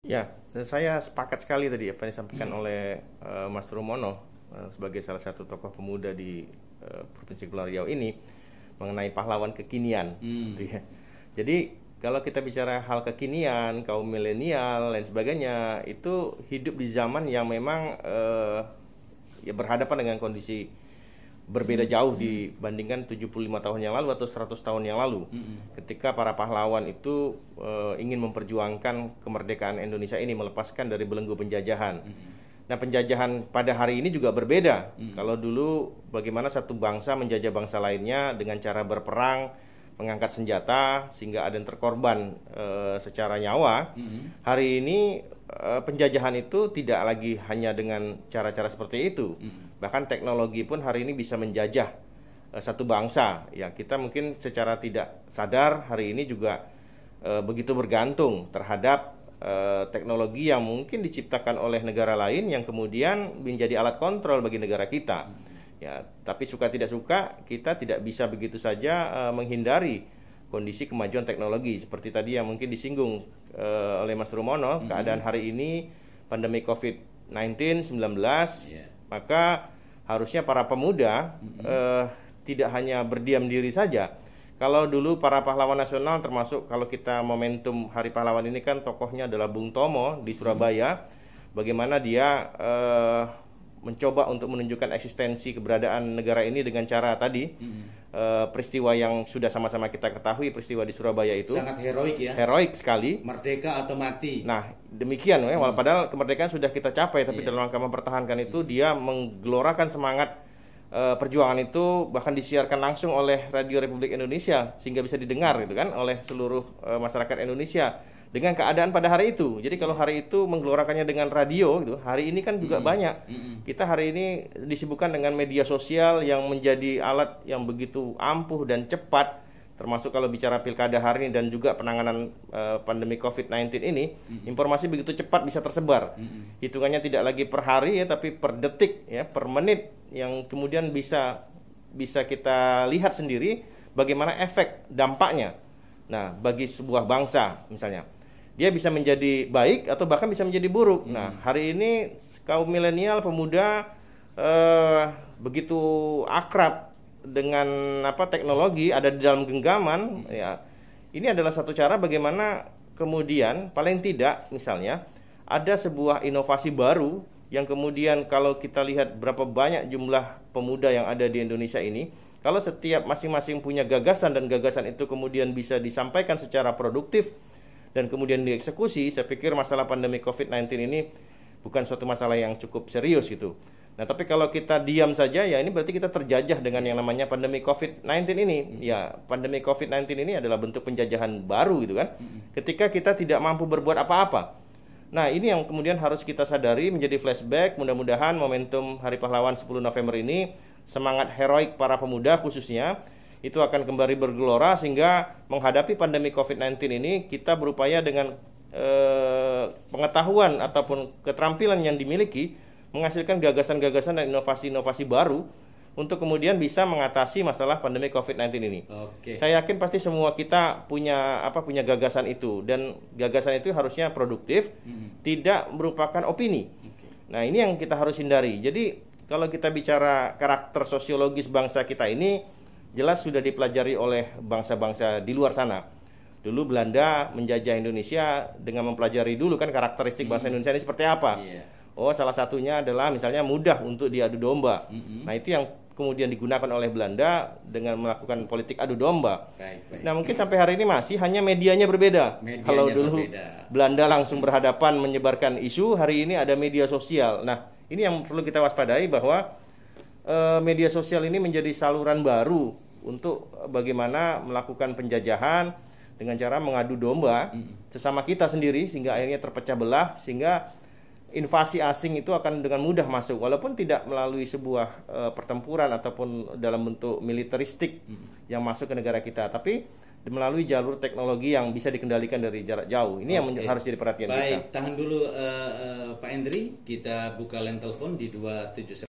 Ya, saya sepakat sekali tadi apa yang disampaikan oleh Mas Rumono sebagai salah satu tokoh pemuda di Provinsi Kepulauan Riau ini mengenai pahlawan kekinian. Gitu ya. Jadi kalau kita bicara hal kekinian, kaum milenial dan sebagainya, itu hidup di zaman yang memang ya berhadapan dengan kondisi berbeda jauh dibandingkan 75 tahun yang lalu atau 100 tahun yang lalu. Ketika para pahlawan itu ingin memperjuangkan kemerdekaan Indonesia ini, melepaskan dari belenggu penjajahan. Nah, penjajahan pada hari ini juga berbeda. Kalau dulu bagaimana satu bangsa menjajah bangsa lainnya dengan cara berperang, mengangkat senjata sehingga ada yang terkorban secara nyawa. Hari ini penjajahan itu tidak lagi hanya dengan cara-cara seperti itu. Bahkan teknologi pun hari ini bisa menjajah satu bangsa. Ya, kita mungkin secara tidak sadar hari ini juga begitu bergantung terhadap teknologi yang mungkin diciptakan oleh negara lain yang kemudian menjadi alat kontrol bagi negara kita. Ya, tapi suka tidak suka kita tidak bisa begitu saja menghindari kondisi kemajuan teknologi seperti tadi yang mungkin disinggung oleh Mas Rumono. Keadaan hari ini pandemi COVID-19 maka harusnya para pemuda tidak hanya berdiam diri saja. Kalau dulu para pahlawan nasional, termasuk kalau kita momentum Hari Pahlawan ini kan tokohnya adalah Bung Tomo di Surabaya, bagaimana dia mencoba untuk menunjukkan eksistensi keberadaan negara ini dengan cara tadi peristiwa yang sudah sama-sama kita ketahui, peristiwa di Surabaya itu sangat heroik ya, heroik sekali, merdeka atau mati. Nah demikian ya, padahal kemerdekaan sudah kita capai, tapi dalam rangka mempertahankan itu dia menggelorakan semangat perjuangan itu, bahkan disiarkan langsung oleh Radio Republik Indonesia sehingga bisa didengar gitu kan oleh seluruh masyarakat Indonesia dengan keadaan pada hari itu. Jadi kalau hari itu menggelorakannya dengan radio gitu, hari ini kan juga banyak. Kita hari ini disibukkan dengan media sosial yang menjadi alat yang begitu ampuh dan cepat, termasuk kalau bicara pilkada hari ini dan juga penanganan pandemi COVID-19 ini, informasi begitu cepat bisa tersebar. Hitungannya tidak lagi per hari ya, tapi per detik ya, per menit, yang kemudian bisa kita lihat sendiri bagaimana efek dampaknya. Nah, bagi sebuah bangsa misalnya, dia bisa menjadi baik atau bahkan bisa menjadi buruk. Nah, hari ini kaum milenial pemuda begitu akrab dengan teknologi, ada di dalam genggaman ya. Ini adalah satu cara bagaimana kemudian paling tidak misalnya ada sebuah inovasi baru yang kemudian kalau kita lihat berapa banyak jumlah pemuda yang ada di Indonesia ini, kalau setiap masing-masing punya gagasan dan gagasan itu kemudian bisa disampaikan secara produktif dan kemudian dieksekusi, saya pikir masalah pandemi COVID-19 ini bukan suatu masalah yang cukup serius gitu. Nah, tapi kalau kita diam saja ya ini berarti kita terjajah dengan yang namanya pandemi COVID-19 ini. Ya, pandemi COVID-19 ini adalah bentuk penjajahan baru gitu kan. Ketika kita tidak mampu berbuat apa-apa. Nah, ini yang kemudian harus kita sadari, menjadi flashback. Mudah-mudahan momentum Hari Pahlawan 10 November ini, semangat heroik para pemuda khususnya itu akan kembali bergelora sehingga menghadapi pandemi COVID-19 ini kita berupaya dengan pengetahuan ataupun keterampilan yang dimiliki menghasilkan gagasan-gagasan dan inovasi-inovasi baru untuk kemudian bisa mengatasi masalah pandemi COVID-19 ini. Saya yakin pasti semua kita punya gagasan itu, dan gagasan itu harusnya produktif, tidak merupakan opini. Nah, ini yang kita harus hindari. Jadi kalau kita bicara karakter sosiologis bangsa kita ini jelas sudah dipelajari oleh bangsa-bangsa di luar sana. Dulu Belanda menjajah Indonesia dengan mempelajari dulu kan karakteristik bangsa Indonesia ini seperti apa. Oh, salah satunya adalah misalnya mudah untuk diadu domba. Nah, itu yang kemudian digunakan oleh Belanda dengan melakukan politik adu domba. Nah, mungkin sampai hari ini masih, hanya medianya berbeda. Kalau dulu Belanda langsung berhadapan menyebarkan isu, hari ini ada media sosial. Nah, ini yang perlu kita waspadai bahwa media sosial ini menjadi saluran baru untuk bagaimana melakukan penjajahan dengan cara mengadu domba sesama kita sendiri sehingga akhirnya terpecah belah, sehingga invasi asing itu akan dengan mudah masuk, walaupun tidak melalui sebuah pertempuran ataupun dalam bentuk militeristik yang masuk ke negara kita, tapi melalui jalur teknologi yang bisa dikendalikan dari jarak jauh. Ini yang harus jadi perhatian kita. Baik, tahan dulu Pak Endri, kita buka line telepon di 27